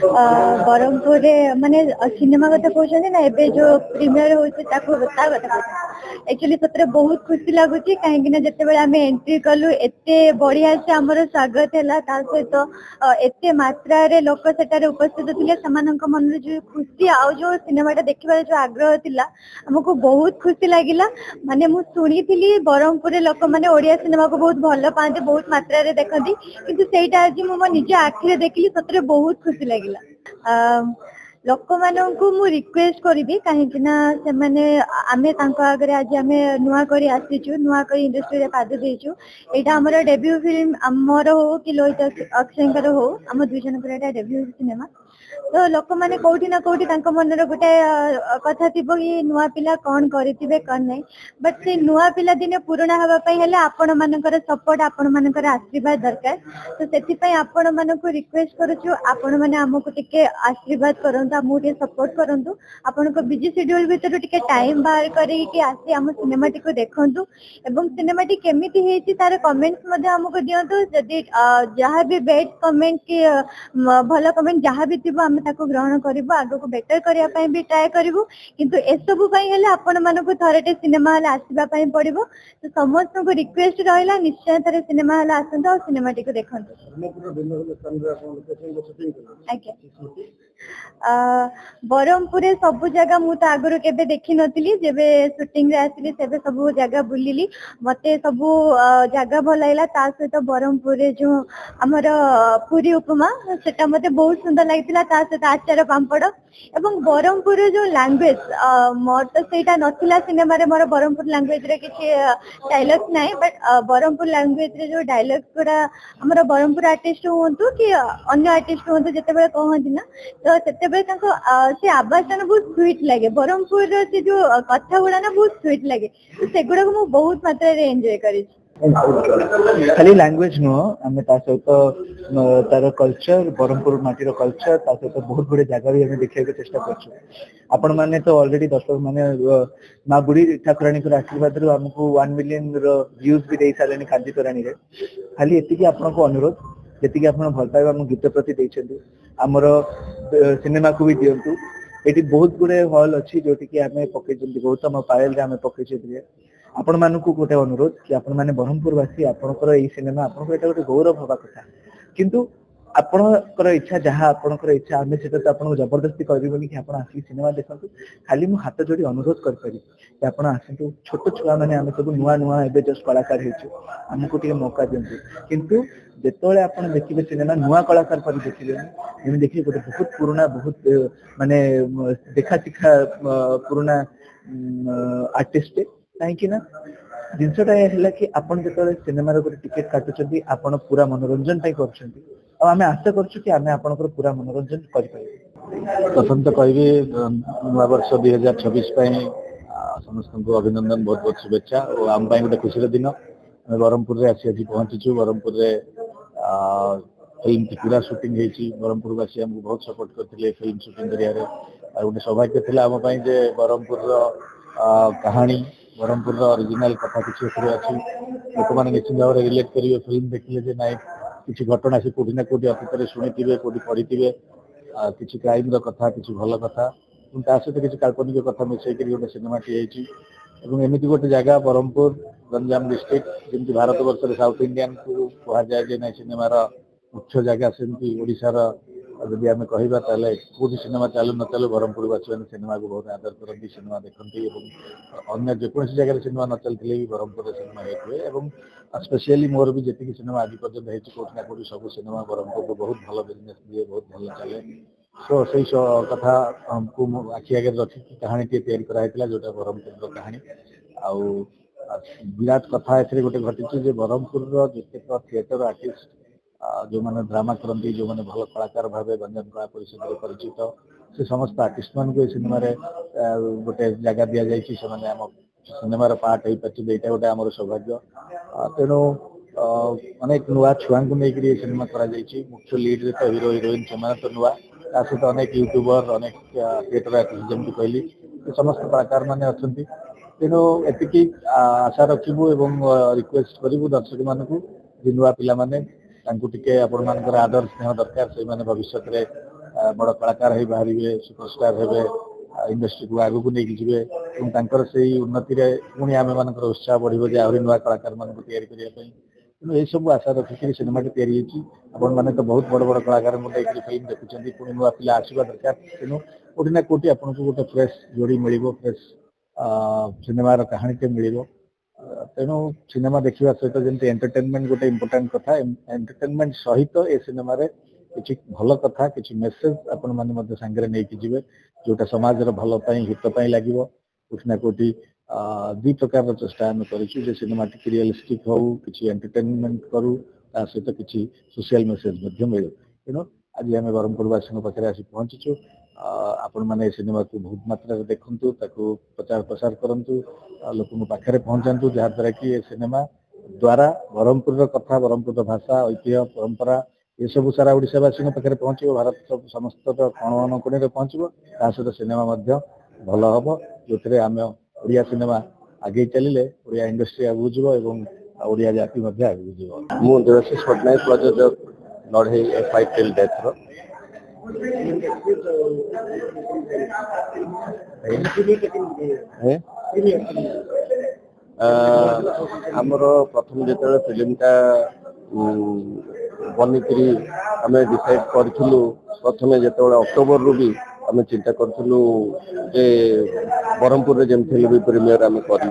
ब्रह्मपुर माने सिनेमा कथा कहते ना एबे जो प्रीमियर होती कथा एक्चुअली सतरे बहुत खुशी लगुच कहीं जिते आम एंट्री कलु एत बढ़िया से आमर स्वागत है सहित एत मात्रा लोक सेठारे उपस्थित थे मन जो खुशी आउ जो सिनेमाटा देखिबार जो आग्रह थिला हमको बहुत खुशी लगिला माने मु सुनी थी ब्रह्मपुर लोक मैंने ओडिया सिनेमा को बहुत भल पाते बहुत मात्रा रे देखती किंतु सेटा आज मु निज आखिरे देखली सतरे बहुत खुशी लगिला लोक मानू मु रिक्वेस्ट करी कहीं से माने आमे तांको आगे आज आमे नुआ करी आसीचु नुआ करी इंडस्ट्री रे पाद देचु एटा हमर डेब्यू फिल्म हमर हो कि लोहित अक्षयंकर हो हम दुई जन पर डेब्यू सिनेमा तो लोक मैंने कौटी ना कौटी मन गोटे कथा थी कि नुआ पिला कौन करें कौन नहीं बट से नुआ पिला दिने पुराणा हाँपाई आपण मानकर सपोर्ट आपण मानकर आशीर्वाद दरकार तो से आपण मानक रिक्वेस्ट करुचु आपण मैंने आमको टिके आशीर्वाद करंतु आमको टिके सपोर्ट करंतु आपण को बिजी शेड्यूल भीतर टिके टाइम बाहर करके आसी आम सिनेमा टी देखंतु एवं सिनेमा टी केमिति हेची तार कमेंट्स मध्ये हमको दियंतु जदी जहां भी बेड कमेंट कि भलो कमेंट जहां भी थिबो हम ताको ग्रहण करिबो आगो को बेटर करिया पई भी ट्राई करिबो किंतु एसबु पई हेले आपण मानको थरेटे सिनेमा हॉल आसीबा पई पड़िबो तो समस्त को रिक्वेस्ट रहला निश्चय थरे सिनेमा हॉल आसंतो और सिनेमा टी को देखंतु ब्रह्मपुर सब जगह मु तो आगु केबे देखि नथिली जेबे शूटिंग रे आसिली सेबे सब जगह बुलिली मते सब जगह भल लागला ता सहित ब्रह्मपुर जो हमर पूरी उपमा सेटा मते बहुत सुंदर लागितिला ता सहित आचार पांपड़ एवं ब्रह्मपुर जो लैंग्वेज मोर तो सेटा नथिला सिनेमा रे मोर ब्रह्मपुर लैंग्वेज रे किछि डायलॉग नाही बट ब्रह्मपुर लैंग्वेज रे जो डायलॉग पूरा हमर ब्रह्मपुर आर्टिस्ट होंतु कि अन्य आर्टिस्ट होंतु जते बेले कहंती ना तो सेते बेले ताको से आवाज ना बहुत स्वीट लगे ब्रह्मपुर रो से जो कथा गुडा ना बहुत स्वीट लगे से गुडा को मु बहुत मात्रा रे एंजॉय करी खाली लैंग्वेज नुह आम सहित तार कल्चर ब्रह्मपुर माटीर कल्चर सहित बहुत गुड़े जगह भी हमें देखा चेष्टा कर आपण मैंने तो ऑलरेडी दर्शक मैंने माँ बुढ़ी ठाकुराणी आशीर्वाद आमको 1 मिलियन व्यूज भी दे सारे कांजी तोराणी खाली एति आपको अनुरोध जी आप भल पाइबा आम गीत प्रति देते आमर सिनेमा को भी दिंतु ये बहुत गुड़े हॉल अच्छी जोटि कि आम पकई गौतम पायल आम पकई आपण मानकु गोटे अनुरोध कि आपण माने ब्रह्मपुरवासी आपणकर एई सिनेमा आपणकर एटा गोटे गौरव हवा कथा किंतु आपणकर इच्छा जहाँ आपणकर इच्छा आमे सेटा तो आपन जबरदस्ती करबिबनी कि आपण आसी सिनेमा देखंतु खाली मु हाथ जोड़ी अनुरोध कर पारि कि आपण आसंतु छोट छुआ माने आमे सब नुआ नुआ एबे जस्ट कलाकार हेछु हमकु टिके मौका दियंतु किंतु जेतोळे आपण देखिबे सिनेमा नुआ कलाकार पर देखिबे एमे देखि गोटे बहुत पुराना बहुत माने देखा सिखा पुराना आर्टिस्ट कहीं ना जिनसटा है कि आपन जो सिनेमा गोटे टिकेट काटुଛନ୍ତି आपण पूरा मनोरंजन कर आम आशा करछु कि आम आपण पूरा मनोरंजन कर प्रथम तो कहबी नवा वर्ष 2026 समस्त को अभिनंदन बहुत बहुत शुभेच्छा और आम गोटे खुशी दिन ब्रह्मपुर में आसी पहुंचीचु ब्रह्मपुर फिल्म की पूरा शूटिंग होती ब्रह्मपुरवासी आमको बहुत सपोर्ट करते फिल्म शूटिंग करिया गोटे सौभाग्य थी आम ब्रह्मपुर कहानी ब्रह्मपुर ओरिजिनल कथा किसी अच्छी लोक मैंने निश्चित भाव में रिलेट करेंगे फिल्म देखिए नाई किसी घटना से कौटी ना कौटी अतीत शुणी कौटी पढ़ी किसी क्राइम कथा किसी भल कथा सहित किसी काल्पनिक कथा मिसई गोटे सिनेमाटी एमती गोटे जगह ब्रह्मपुर गंजाम डिस्ट्रिक्ट जमी भारत वर्ष साउथ इंडियन को कहुए ना सिनेमार मुख्य जगह सेमती ओडिशार जदि आम कहवा कौटी सिनेमा चालू न चालू ब्रह्मपुरवासी मैंने सिनेमा को बहुत आदर करती सिनेमा देखती अन्य जेको जगह सिनेमा न चलते भी ब्रह्मपुर सिनेमा होते स्पेशली मोर भी जी सिनेमा आज पर्यटन होती कौटी ना कौटी सब सिनेमा ब्रह्मपुर को बहुत भल बिजनेस दिए बहुत भल चले सो से कथा हमको आखि आगे रखी कहानी तैयारी जोटा ब्रह्मपुर कहानी आउ विराट कथा ए गोटे घटी ब्रह्मपुर जितक थिएटर आर्टिस्ट जो मैंने ड्रामा करती जो मैंने भल कलाकार भाव गंजाम कला परिषद में परिचित से समस्त आर्टिस्ट मान को सिनेमा गोटे जगह दि जाए आम सिनेमार पार्ट हो पार्टी यहाँ गोटे आम सौभाग्य तेणु अनेक नुआ छुआ को लेकर सिनेमा करा मुख्य लीड तो हिरो हिरोइन से तो नुआ ता सहित अनेक यूट्यूबर अनेक थिएटर आर्टिस्ट जमी कहली समस्त कलाकार मैंने अच्छा तेणु एति आशा रखू रिक्वेस्ट करूँ दर्शक मानक नुआ पिला टिके आपण आदर स्नेह दरकार से भविष्य में बड़ कलाकार हो बाहर सुपरस्टार हे इंडस्ट्री को आगू नहीं जीवे से उन्नति पुणी आम मान उत्साह बढ़ो आहरी नुआ कलाकार मान करने तेणु यही सब आशा रखिक सिनेमा आपण मैंने तो बहुत बड़ बड़ कलाकार फिल्म देखुं पुणी नुआ पिला आसवा दरकार तेणु कौटी ना कौटी आपको गोटे फ्रेश जोड़ी मिल फ्रेश सिनेमार कहानीटे मिल तेणु सिनेमा देखा सहित जमी एंटरटेनमेंट गोटे इंपोर्टाट कथा एंटरटेनमेंट सहित ए सिनेमा किसी भल कथा किसी मेसेज आपण मैंने सांगे नहीं जी जोटा समाज भल हित लगे कौटी ना कौटी दुई प्रकार चेष्टा आम कर सिनेमा टी रियलिस्टिक हो कि एंटरटेनमेंट करूँ सहित किसी सोशल मेसेज मिले तेणु आज आम ब्रह्मपुरवासी पाखे आसी पहुंचीचु आपण मैंने सिनेमा को बहुत मात्रा देखु प्रचार प्रसार करूँ लोक पाखे पहुँचातु जहाद्वारा कि ये सिनेमा द्वारा ब्रह्मपुर कथा ब्रह्मपुर भाषा ऐतिह्य परंपरा ये सब सारा ओडावासी पाखे पहुँचो भारत समस्त कोण अनुकोण पहुँचो सहित सिनेमा भल हम जो आम ओडिया सिनेमा आगे चलिए ओडिया इंडस्ट्री आगू जीव ओडिया जाति आगू जीव मु देवाशीष पट्टनायक प्रयोजक लड़े फाइट टिल डेथ आमर प्रथम जो फिल्मटा बनिकी आम डिसाइड करूँ प्रथम जो अक्टोबर रू भी आम चिंता करूँ जे ब्रह्मपुर में जमी भी प्रीमियर आम कर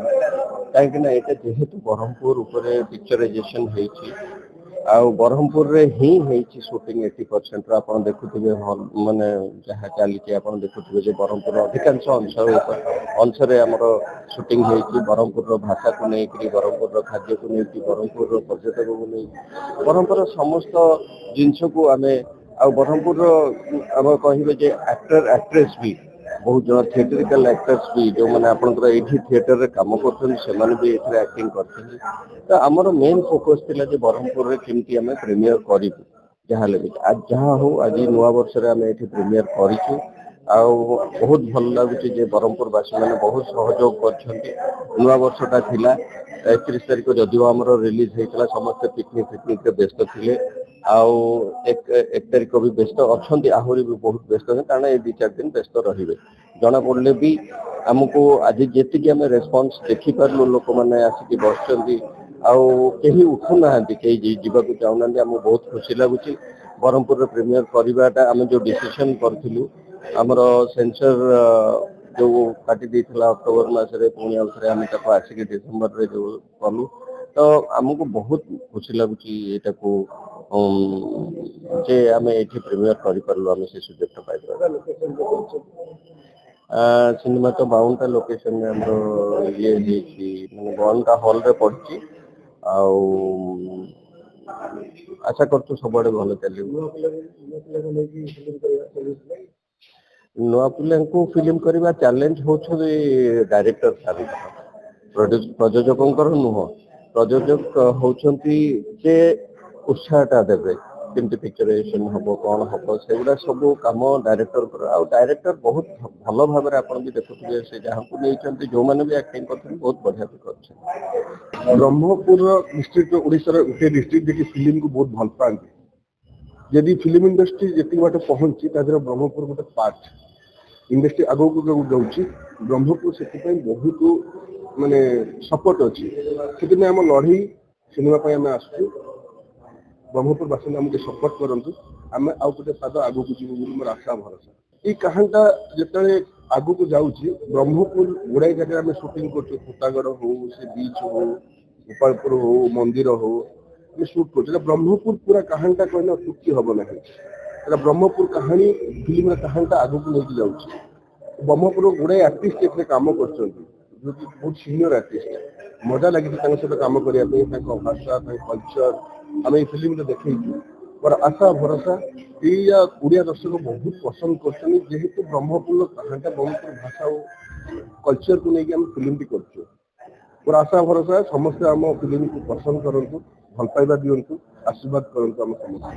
कहीं यहाँ जेहेतु ब्रह्मपुर उपरे पिक्चराइजेशन आउ ब्रह्मपुर रे ही शूटिंग 80% आप देखुए माने जहाँ चली आप देखुए ब्रह्मपुर अधिकांश अंशर आम शूटिंग ब्रह्मपुर भाषा को लेकिन ब्रह्मपुर खाद्य को लेकिन ब्रह्मपुर पर्यटक को नहीं ब्रह्मपुर समस्त जिनस को आम आ ब्रह्मपुर आम कहे एक्टर एक्ट्रेस भी बहुत जन थिएटरिकल एक्टर्स भी जो मैंने आपंकर ये थिएटर रे काम कर भी एक्टिंग कर आमर मेन फोकस थिला जे ब्रह्मपुर रे केमती आम प्रीमियर करूँ जहाँ लगे आज जहाँ हो आज नुआ वर्ष आम ये प्रीमियर करूँ बहुत भल लगुच ब्रह्मपुर वासी मैंने बहुत सहयोग कर नुआ वर्षटा थिला 31 तारिख जदिव आम रिलीज होता समस्ते पिकनिक व्यस्त थे एक तारिख भी व्यस्त अच्छा आहरी भी बहुत व्यस्त है कारण ये 2-4 दिन व्यस्त रही जना पड़े भी आमको आज जी आम रेस्पॉन्स देखिपारू लोक मैंने आसिक बस कहीं उठू ना कहीं जावाक चाहूना आमको बहुत खुशी लगुच ब्रह्मपुर प्रीमियर करवाटा आम जो डिसीजन करूँ आमर सेंसर जो काटी देता अक्टोबर मसरे पुणी आउे आम आसिक डिसेम्बर रे जो कलु तो आमको बहुत खुशी लगुच यहाँ को जे आम ये प्रीमियर करूँ आम से सुजोग पाई सिनेमा तो 52टा लोकेशन में आम ये मैंने 52टा हॉल रे पड़ी आशा कर सब भल चलो नुआ पिला फिल्म करवा चैलेंज हो डायरेक्टर सारी प्रयोजक नुह प्रयोजक होती जे उत्साहटा देवे केमती पिक्चराइजेशन हम कौन हम से गुड़ा सब कम डायरेक्टर डायरेक्टर बहुत भल भाव आप भी देखुए से जहाँ को नहीं जो मैंने भी एक्टिंग कर बहुत बढ़िया भी कर ब्रह्मपुर डिस्ट्रिक्ट ओडिशार गोटे डिस्ट्रिक्ट जी फिल्म को बहुत भल पाती जदि फिल्म इंडस्ट्री जी बाट पहुंची ब्रह्मपुर गोटे पार्ट इंडस्ट्री आगो को जाऊँगी ब्रह्मपुर से बहुत माने सपोर्ट अच्छी से आम लड़ई सिनेमा आम आसू ब्रह्मपुर बासिंदा आमको सपोर्ट करूँ आम आउ गोटे पाद आगू को जीव मोर आशा भरोसा ये कहानीटा जिते आगू को जाऊँगी ब्रह्मपुर गुड़ाई जगह आम सुटिंग करतागढ़ हो से बीच हो गोपालपुर हो मंदिर हो सुट कर ब्रह्मपुर पूरा कहानीटा कहना तुक्ति हम ना ब्रह्मपुर कहानी फिल्म कहानीटा आगू को लेकिन जाऊँगी ब्रह्मपुर गुड़ाई आर्टिस्ट ये काम कर जो कि बहुत सीनियर आर्टिस्ट मजा लगी सहित कम करने भाषा कल्चर आम ये फिल्म देखी और आशा भरोसा या ओडिया दर्शक बहुत पसंद करेतु ब्रह्मपुर कहानीटा ब्रह्मपुर भाषा और कल्चर को लेकिन आम फिल्म भी कर आशा भरोसा समस्ते आम फिल्म को पसंद करूँ भल पाइबा दिंतु आशीर्वाद करूँ आम समस्त।